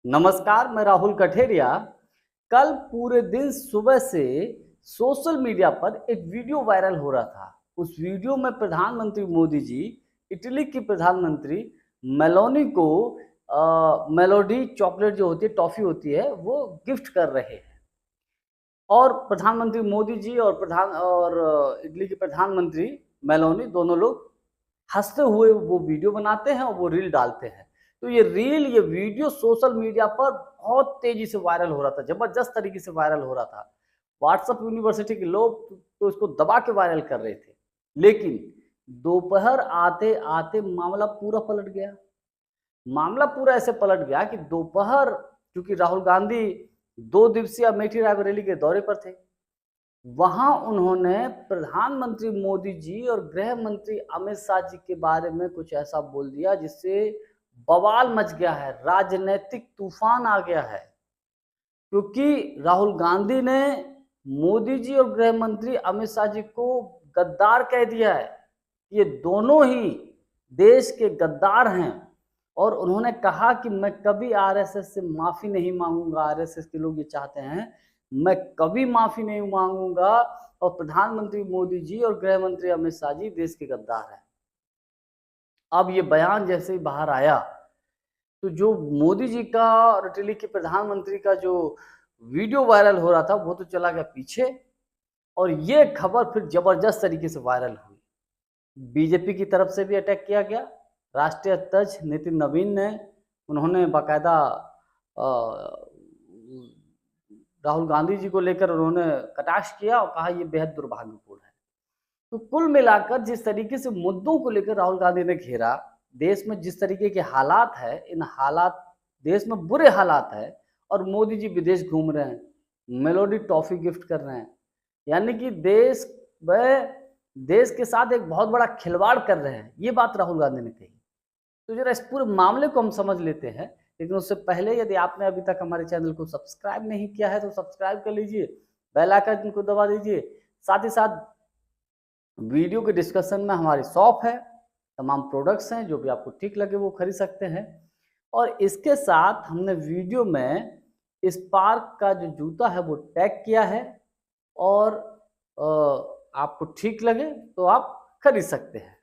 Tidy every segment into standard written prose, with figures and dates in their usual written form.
नमस्कार, मैं राहुल कठेरिया। कल पूरे दिन सुबह से सोशल मीडिया पर एक वीडियो वायरल हो रहा था। उस वीडियो में प्रधानमंत्री मोदी जी इटली की प्रधानमंत्री मेलोनी को मेलोडी चॉकलेट जो होती है, टॉफ़ी होती है, वो गिफ्ट कर रहे हैं। और प्रधानमंत्री मोदी जी और इटली के प्रधानमंत्री मेलोनी दोनों लोग हँसते हुए वो वीडियो बनाते हैं और वो रील डालते हैं। तो ये वीडियो सोशल मीडिया पर बहुत तेज़ी से वायरल हो रहा था, ज़बरदस्त तरीके से वायरल हो रहा था। व्हाट्सएप यूनिवर्सिटी के लोग तो इसको दबा के वायरल कर रहे थे। लेकिन दोपहर आते-आते मामला पूरा पलट गया। मामला पूरा ऐसे पलट गया कि दोपहर, क्योंकि राहुल गांधी 2 दिवसीय अमेठी रायबरेली के दौरे पर थे। वहाँ उन्होंने प्रधानमंत्री मोदी जी और गृह मंत्री अमित शाह जी के बारे में कुछ ऐसा बोल दिया जिससे बवाल मच गया है, राजनीतिक तूफान आ गया है। क्योंकि राहुल गांधी ने मोदी जी और गृह मंत्री अमित शाह जी को गद्दार कह दिया है। ये दोनों ही देश के गद्दार हैं और उन्होंने कहा कि मैं कभी आरएसएस से माफ़ी नहीं मांगूंगा। आरएसएस के लोग ये चाहते हैं, मैं कभी माफ़ी नहीं मांगूंगा। और प्रधानमंत्री मोदी जी और गृह मंत्री अमित शाह जी देश के गद्दार हैं। अब ये बयान जैसे ही बाहर आया, तो जो मोदी जी का और इटली के प्रधानमंत्री का जो वीडियो वायरल हो रहा था, वो तो चला गया पीछे और ये खबर फिर जबरदस्त तरीके से वायरल हुई। बीजेपी की तरफ से भी अटैक किया गया। राष्ट्रीय अध्यक्ष नितिन नवीन ने उन्होंने बाकायदा राहुल गांधी जी को लेकर उन्होंने कटाक्ष किया और कहा ये बेहद दुर्भाग्यपूर्ण है। तो कुल मिलाकर जिस तरीके से मुद्दों को लेकर राहुल गांधी ने घेरा, देश में जिस तरीके के हालात है, इन हालात देश में बुरे हालात है और मोदी जी विदेश घूम रहे हैं, मेलोडी टॉफी गिफ्ट कर रहे हैं, यानी कि देश के साथ एक बहुत बड़ा खिलवाड़ कर रहे हैं। ये बात राहुल गांधी ने कही। तो जरा इस पूरे मामले को हम समझ लेते हैं, लेकिन उससे पहले यदि आपने अभी तक हमारे चैनल को सब्सक्राइब नहीं किया है तो सब्सक्राइब कर लीजिए, बेल आइकन को दबा दीजिए। साथ ही साथ वीडियो के डिस्कशन में हमारी शॉप है, तमाम प्रोडक्ट्स हैं, जो भी आपको ठीक लगे वो खरीद सकते हैं। और इसके साथ हमने वीडियो में स्पार्क का जो जूता है वो टैग किया है और आपको ठीक लगे तो आप खरीद सकते हैं।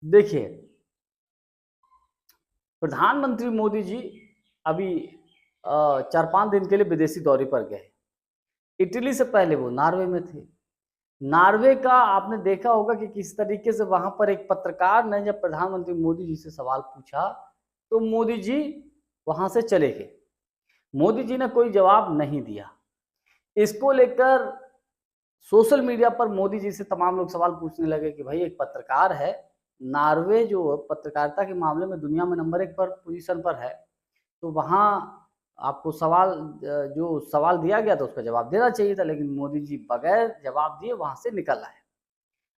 देखिए, प्रधानमंत्री मोदी जी अभी 4-5 दिन के लिए विदेशी दौरे पर गए। इटली से पहले वो नॉर्वे में थे। नॉर्वे का आपने देखा होगा कि किस तरीके से वहां पर एक पत्रकार ने जब प्रधानमंत्री मोदी जी से सवाल पूछा, तो मोदी जी वहां से चले गए। मोदी जी ने कोई जवाब नहीं दिया। इसको लेकर सोशल मीडिया पर मोदी जी से तमाम लोग सवाल पूछने लगे कि भाई एक पत्रकार है, नॉर्वे जो पत्रकारिता के मामले में दुनिया में नंबर 1 पर पोजीशन पर है, तो वहाँ आपको जो सवाल दिया गया था उसका जवाब देना चाहिए था, लेकिन मोदी जी बगैर जवाब दिए वहाँ से निकल आए।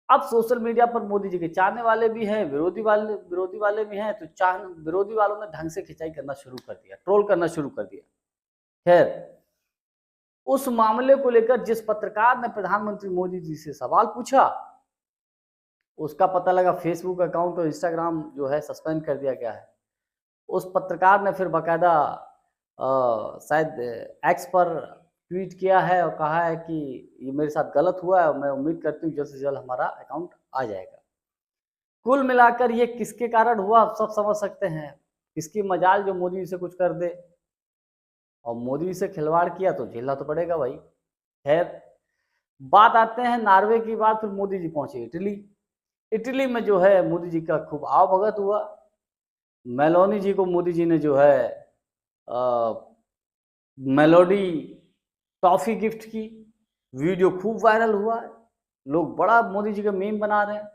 अब सोशल मीडिया पर मोदी जी के चाहने वाले भी हैं, विरोधी वाले भी हैं, तो विरोधी वालों ने ढंग से खिंचाई करना शुरू कर दिया, ट्रोल करना शुरू कर दिया। खैर, उस मामले को लेकर जिस पत्रकार ने प्रधानमंत्री मोदी जी से सवाल पूछा, उसका पता लगा फेसबुक अकाउंट और इंस्टाग्राम जो है सस्पेंड कर दिया गया है। उस पत्रकार ने फिर बाकायदा शायद एक्स पर ट्वीट किया है और कहा है कि ये मेरे साथ गलत हुआ है और मैं उम्मीद करती हूँ जल्द से जल्द हमारा अकाउंट आ जाएगा। कुल मिलाकर ये किसके कारण हुआ आप सब समझ सकते हैं। किसकी मजाल जो मोदी जी से कुछ कर दे, और मोदी जी से खिलवाड़ किया तो झेलना तो पड़ेगा भाई। खैर, बात आते हैं नॉर्वे की बात, फिर मोदी जी पहुंचे इटली। इटली में जो है मोदी जी का खूब आवभगत हुआ। मेलोनी जी को मोदी जी ने जो है मेलोडी टॉफी गिफ्ट की। वीडियो खूब वायरल हुआ है, लोग बड़ा मोदी जी का मीम बना रहे हैं।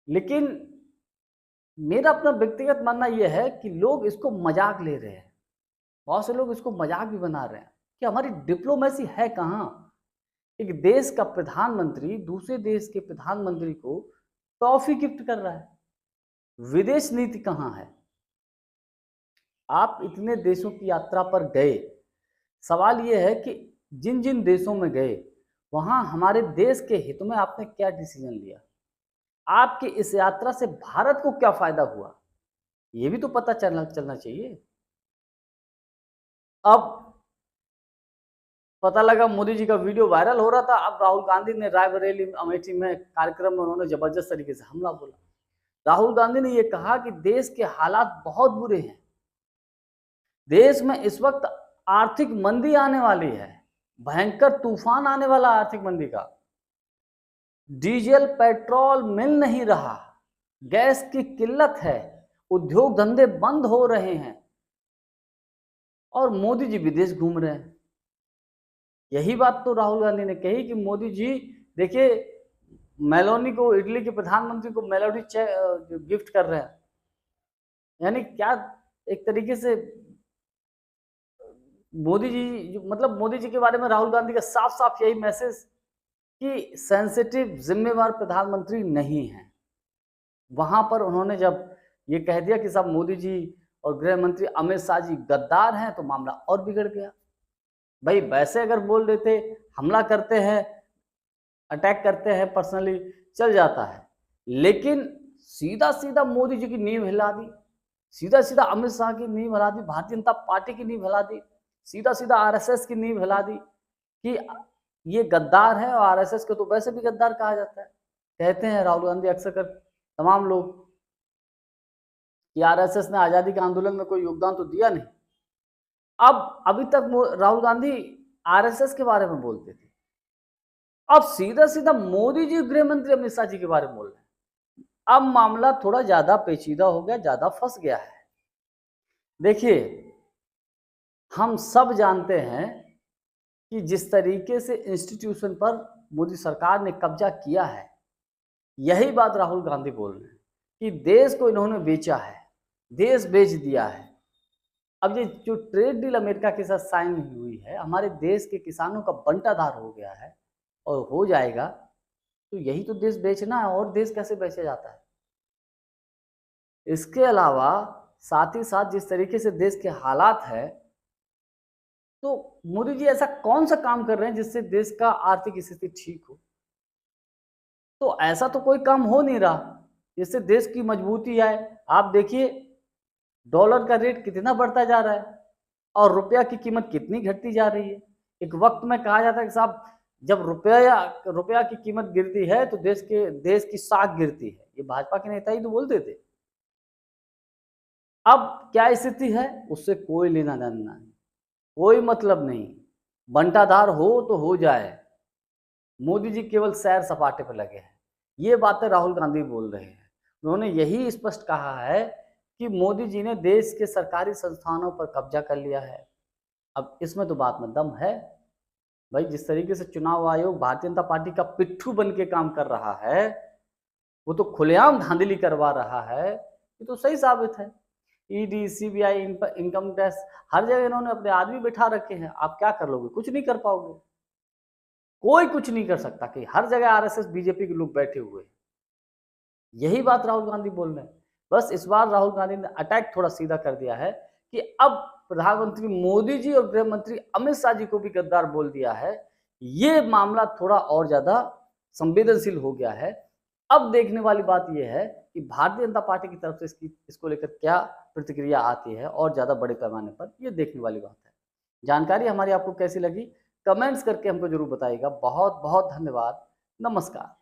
लेकिन मेरा अपना व्यक्तिगत मानना यह है कि लोग इसको मजाक ले रहे हैं। बहुत से लोग इसको मजाक भी बना रहे हैं कि हमारी डिप्लोमेसी है कहाँ। एक देश का प्रधानमंत्री दूसरे देश के प्रधानमंत्री को टॉफी गिफ्ट कर रहा है, विदेश नीति कहाँ है। आप इतने देशों की यात्रा पर गए, सवाल ये है कि जिन जिन देशों में गए वहाँ हमारे देश के हित में आपने क्या डिसीजन लिया, आपकी इस यात्रा से भारत को क्या फायदा हुआ, ये भी तो पता चलना चाहिए। अब पता लगा मोदी जी का वीडियो वायरल हो रहा था। अब राहुल गांधी ने रायबरेली अमेठी में कार्यक्रम में उन्होंने जबरदस्त तरीके से हमला बोला। राहुल गांधी ने यह कहा कि देश के हालात बहुत बुरे हैं, देश में इस वक्त आर्थिक मंदी आने वाली है, भयंकर तूफान आने वाला आर्थिक मंदी का। डीजल पेट्रोल मिल नहीं रहा, गैस की किल्लत है, उद्योग धंधे बंद हो रहे हैं और मोदी जी विदेश घूम रहे हैं। यही बात तो राहुल गांधी ने कही कि मोदी जी देखिए मेलोनी को, इटली के प्रधानमंत्री को मेलोडी गिफ्ट कर रहे हैं। यानी क्या एक तरीके से मोदी जी, मतलब मोदी जी के बारे में राहुल गांधी का साफ साफ यही मैसेज कि सेंसिटिव जिम्मेवार प्रधानमंत्री नहीं है। वहां पर उन्होंने जब ये कह दिया कि साहब मोदी जी और गृह मंत्री अमित शाह जी गद्दार हैं, तो मामला और बिगड़ गया। भाई वैसे अगर बोल देते, हमला करते हैं, अटैक करते हैं पर्सनली, चल जाता है, लेकिन सीधा सीधा मोदी जी की नींव हिला दी, सीधा सीधा अमित शाह की नींव हिला दी, भारतीय जनता पार्टी की नींव हिला दी, सीधा सीधा आरएसएस की नींव हिला दी कि ये गद्दार है। और आरएसएस को तो वैसे भी गद्दार कहा जाता है। कहते हैं राहुल गांधी अक्सर कर तमाम लोग कि आरएसएस ने आजादी के आंदोलन में कोई योगदान तो दिया नहीं। अब अभी तक राहुल गांधी आरएसएस के बारे में बोलते थे, अब सीधा सीधा मोदी जी गृह मंत्री अमित शाह जी के बारे में बोल रहे हैं। अब मामला थोड़ा ज्यादा पेचीदा हो गया, ज्यादा फंस गया है। देखिए हम सब जानते हैं कि जिस तरीके से इंस्टीट्यूशन पर मोदी सरकार ने कब्जा किया है, यही बात राहुल गांधी बोल रहे हैं कि देश को इन्होंने बेचा है, देश बेच दिया है। अब ये जो ट्रेड डील अमेरिका के साथ साइन हुई है, हमारे देश के किसानों का बंटाधार हो गया है और हो जाएगा, तो यही तो देश बेचना है। और देश कैसे बेचा जाता है? इसके अलावा साथ ही साथ जिस तरीके से देश के हालात है, तो मोदी जी ऐसा कौन सा काम कर रहे हैं जिससे देश का आर्थिक स्थिति ठीक हो? तो ऐसा तो कोई काम हो नहीं रहा जिससे देश की मजबूती आए। आप देखिए डॉलर का रेट कितना बढ़ता जा रहा है और रुपया की कितनी घटती जा रही है। एक वक्त में कहा जाता है कि साहब जब रुपया की कीमत गिरती है तो देश की साख गिरती है। ये भाजपा के नेता ही तो बोलते थे। अब क्या स्थिति है उससे कोई लेना देना नहीं, कोई मतलब नहीं। बंटाधार हो तो हो जाए, मोदी जी केवल सैर सपाटे पर लगे हैं। ये बातें राहुल गांधी बोल रहे हैं। उन्होंने यही स्पष्ट कहा है कि मोदी जी ने देश के सरकारी संस्थानों पर कब्जा कर लिया है। अब इसमें तो बात में दम है। भाई जिस तरीके से चुनाव आयोग भारतीय जनता पार्टी का पिट्ठू बन के काम कर रहा है, वो तो खुलेआम धांधली करवा रहा है, ये तो सही साबित है। ईडी, सीबीआई, इनकम टैक्स, हर जगह इन्होंने अपने आदमी बैठा रखे हैं। आप क्या कर लोगे? कुछ नहीं कर पाओगे। कोई कुछ नहीं कर सकता कि हर जगह आरएसएस बीजेपी के लोग बैठे हुए हैं। यही बात राहुल गांधी बोल रहे हैं। बस इस बार राहुल गांधी ने अटैक थोड़ा सीधा कर दिया है कि अब प्रधानमंत्री मोदी जी और गृह मंत्री अमित शाह जी को भी गद्दार बोल दिया है। ये मामला थोड़ा और ज्यादा संवेदनशील हो गया है। अब देखने वाली बात यह है कि भारतीय जनता पार्टी की तरफ से इसको लेकर क्या प्रतिक्रिया आती है और ज्यादा बड़े पैमाने पर, ये देखने वाली बात है। जानकारी हमारी आपको कैसी लगी कमेंट्स करके हमको जरूर बताइएगा। बहुत बहुत धन्यवाद। नमस्कार।